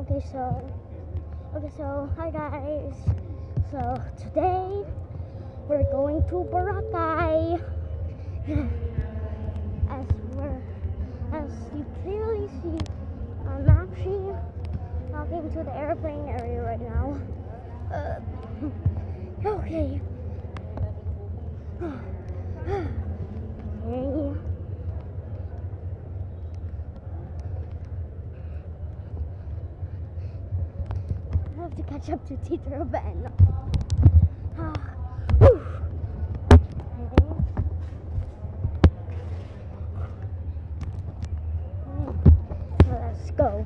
So hi guys. So today we're going to Boracay. As you clearly see on map, she's talking to the airplane area right now. Okay. Okay. I have to catch up to Teacher Ben. Let's go.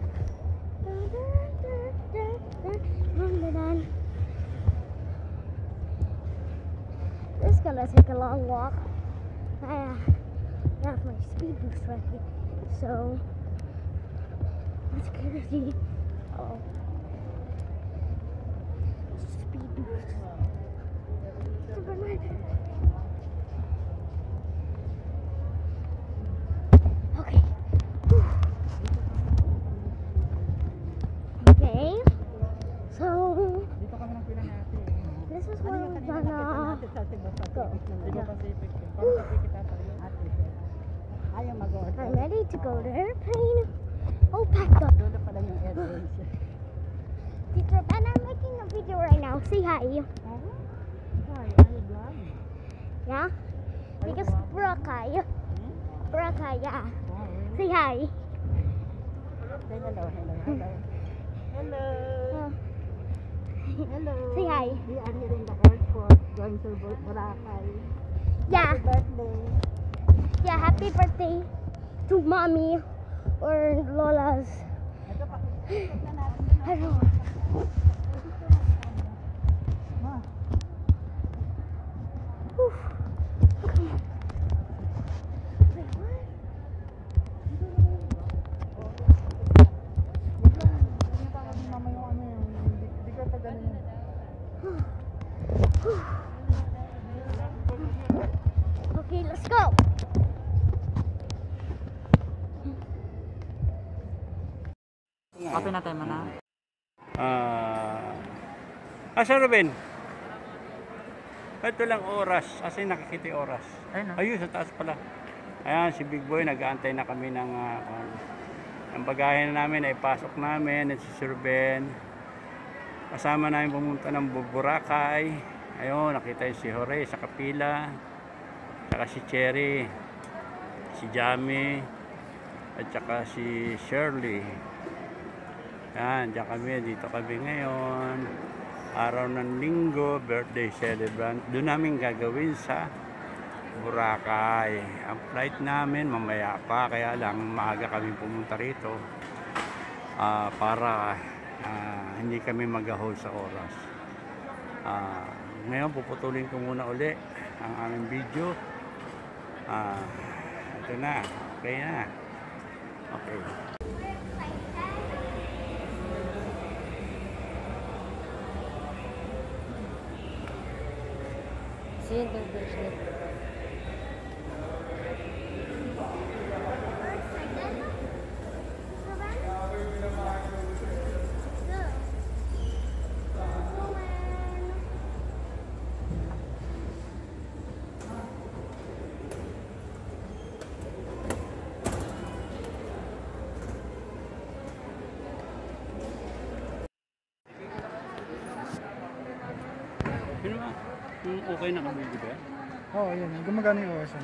This is gonna take a long walk. I have my speed boost ready, so let's get see. Oh, speed boost. Okay. Okay. So this is where we're gonna go. I'm ready to go to airplane. Oh, packed up. Teacher Ben, I'm making a video right now. Say hi. Yeah? Because Boracay. Boracay, yeah. Say hi. Say hello. Say hi. We are here in the airport going to Boracay. Yeah. Happy birthday. Yeah, happy birthday to mommy or Lola's. I don't know. Okay, let's go. Open natin mo na. Asa Ruben? Ito lang oras. Asa yung nakikita yung oras? Ayun, sa taas pala. Ayan, si Big Boy, nag-aantay na kami ng ang bagahe na namin, ay pasok namin, at si Ruben. Kasama namin pumunta ng Boracay. Ayun, nakita yung si Jorge sa kapila. Saka si Cherry, si Jamie, at saka si Shirley. Yan, dyan kami, dito kami ngayon. Araw ng linggo, birthday celebrant. Doon namin gagawin sa Boracay. Ang flight namin mamaya pa, kaya lang maaga kami pumunta rito para hindi kami mag-hold sa oras. Ngayon puputulin ko muna uli ang aming video. Ito na, okay na. Okay. Okay na kami, di ba? Oo, yun. Gumagana yung OS.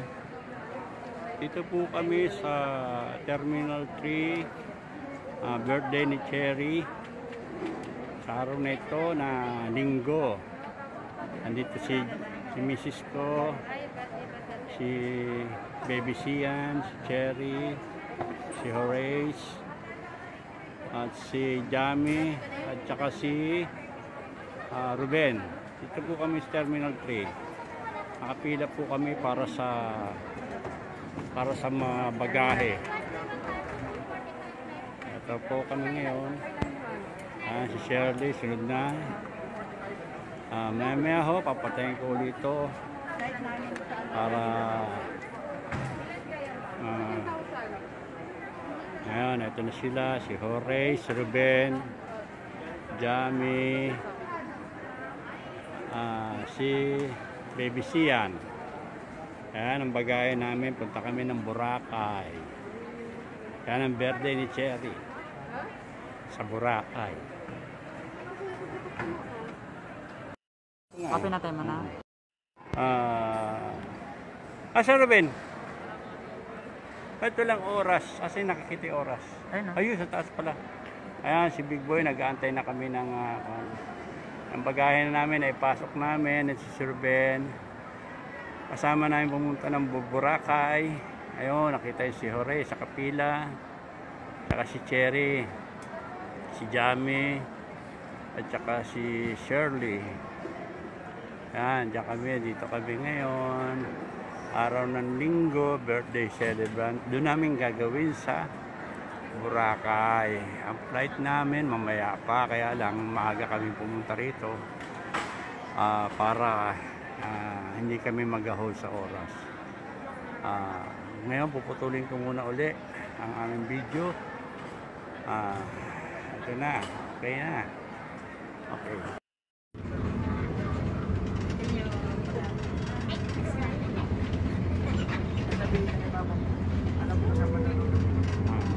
Dito po kami sa Terminal 3, birthday ni Cherry. Sa araw na ito na linggo. Andito si Mrs. ko, si Baby Sian, si Cherry, si Horace, at si Jamie, at saka si Ruben. Dito po kami sa Terminal 3. Nakapila po kami para sa mga bagahe. Ito po kami ngayon. Si Shirley, sunod na. Maya ho, papatayin ko ulit ito para Ayan, ito na sila. Si Jorge, si Ruben, Jamie, si Baby Sian. Ayan, ang bagayan namin. Punta kami ng Boracay. Ayan ang birthday ni Cherry. Sa Boracay. Open natin mo na. Asa Ruben? Ito lang oras. Kasi nakikita yung oras. Ayun, sa taas pala. Ayan, si Big Boy. Nag-aantay na kami ng ang bagayan namin ay pasok namin. At si Ruben. Kasama namin pumunta ng Boracay. Ayun, nakita yung si Jorge sa kapila. Saka si Cherry. Si Jamie. At saka si Shirley. Ayan, diyan kami. Dito kami ngayon. Araw ng linggo, birthday celebrant. Doon namin gagawin sa Boracay. Ang flight namin mamaya pa, kaya lang maaga kami pumunta rito para hindi kami mag-hold sa oras. Ngayon puputulin ko muna uli ang aming video. Ito na, okay na. Okay.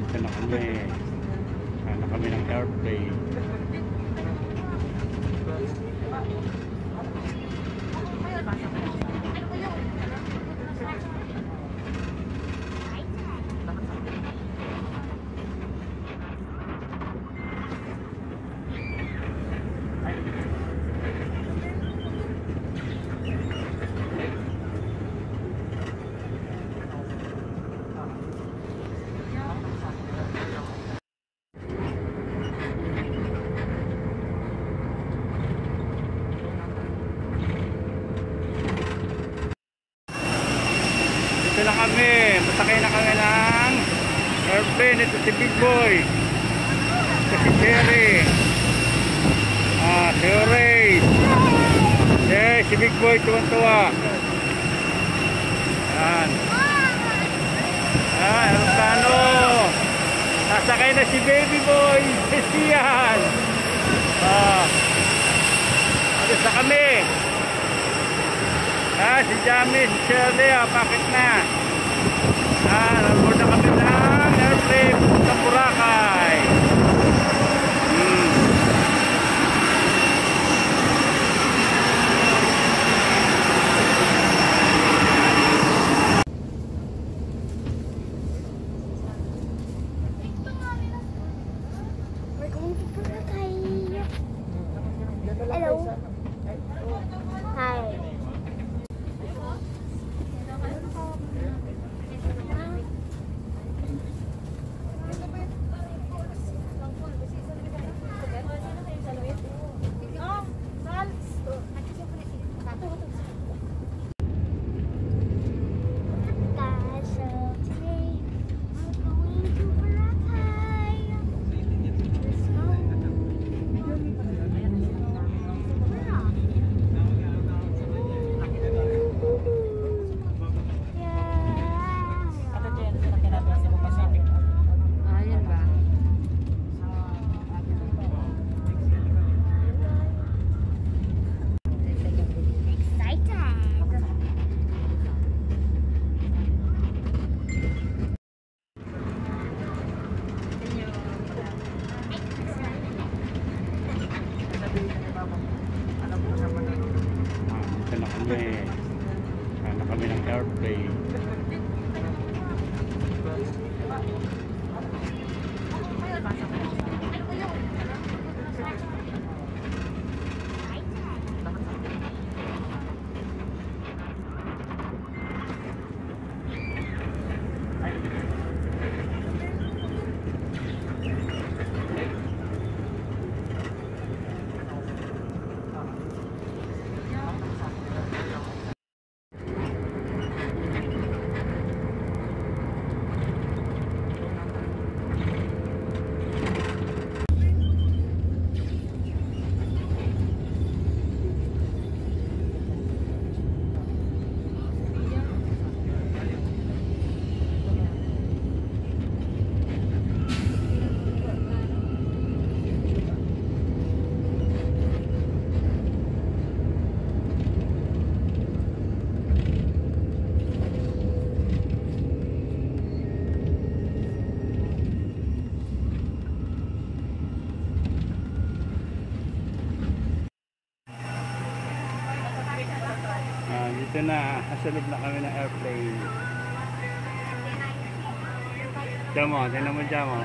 Ito na kami. Ano kami ng airplane. Ito na kami. Masakay na kami ng airplane. Ito si Big Boy. Ito si Cherry. Si Ray. Si Big Boy tuwan-tuwa. Ayan. Aeroplano. Nasakay na si Baby Boy. Si Sian. Alis na kami. Si Jamie, si Shirley, bakit na? Nanood na kami ng airplane sa Boracay. We're going to Boracay. Hello. Hi. Ito na kami. Ano kami ng airplane. Dito na, nasa loob na kami ng airplane. Diyan mo, tingnan mo dyan mo.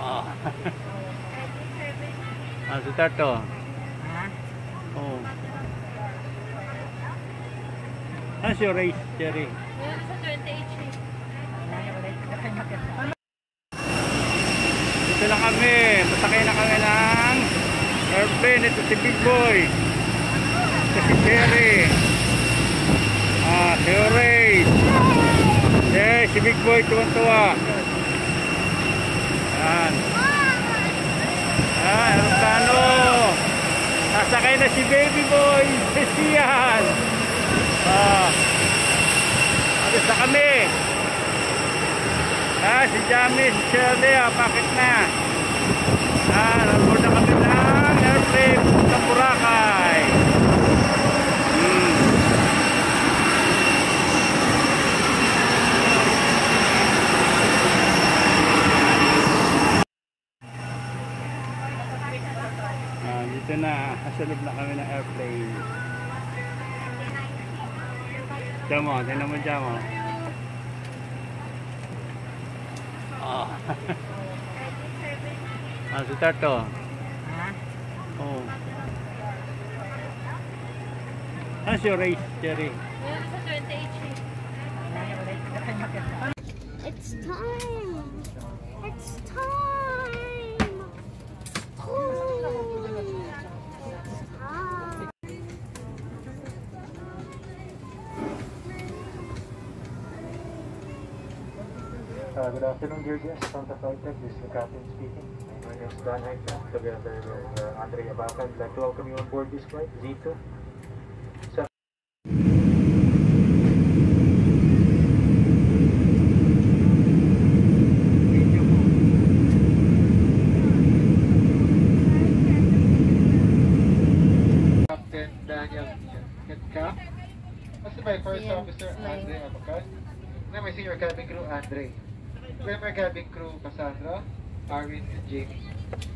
Oh. Si Tato. Ha? Oh. Si Ray, Jerry. Ngayon sa 28. Dito na kami. Pasakay na kami ng airplane. Ito si Big Boy. Ito si Jerry. Si Ray. Si Big Boy tuwan-tuwa. Yan. Aeroplano. Sasakay na si Baby Boy. Siyan. Alis na kami. Si Jamie, si Shirley, bakit na? Nalabot na kami ng airplane sa Boracay. Dito na, nasa loob na kami ng airplane. Diyan mo, tingnan mo dyan mo. Si Tato. Ha? Oh. Si Ray, Jerry. Ngayon sa 28. It's time! It's time! Good afternoon, dear guests. From the flight deck, this is the captain speaking. My name is Dan Aita, together with Andre Abaca. I'd like to welcome you on board this flight, Z2. Captain Daniel Ketka. That's my first officer, Andre Abaca. Now my senior cabin crew, Andre. Premier cabin crew, Cassandra, Arvin, and Jamie.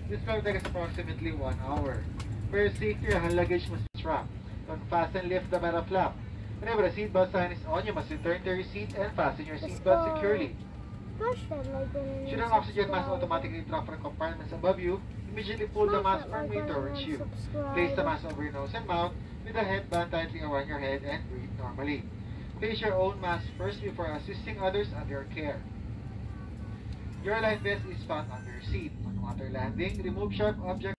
This flight takes approximately 1 hour. For your safety, your hand luggage must be strapped. Don't fasten, lift the metal flap. Whenever the seatbelt sign is on, you must return to your seat and fasten your seatbelt securely. Should an oxygen mask automatically drop from compartments above you, immediately pull the mask firmly towards you. Place the mask over your nose and mouth with the headband tightly around your head and breathe normally. Place your own mask first before assisting others under your care. Your life vest is found under your seat. On water landing, remove sharp objects.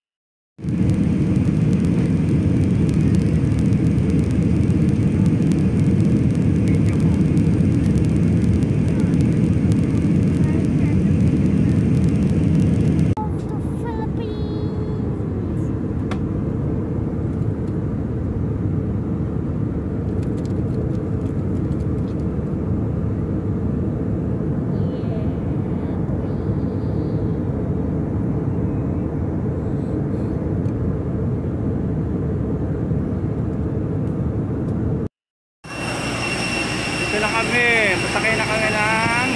Dito na kami. Pasakay na kami ng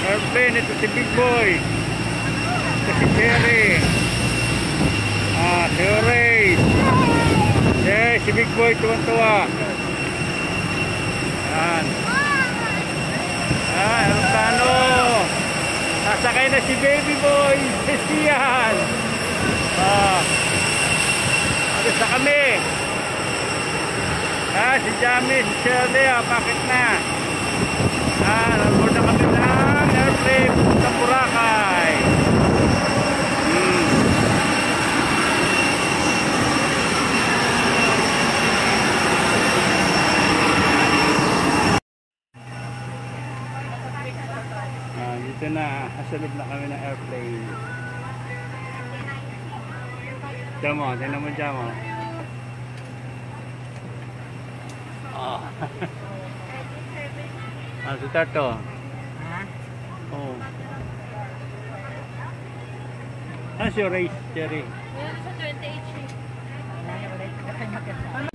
airplane. Ito si Big Boy. Ito si Jerry. Si Ray. Si Big Boy tuwan-tuwa. Yan. Aeroplano. Sasakay na si Baby Boy. Siyan. Alis na kami. Si Jamie, si Shirley, bakit na? Nalabot na kami ng airplane sa Boracay. Dito na, nasa loob na kami ng airplane. Diyan mo, tingnan mo dyan mo. Si Tato. Ha? Oh. Si Ray, Jerry. Ngayon sa 28.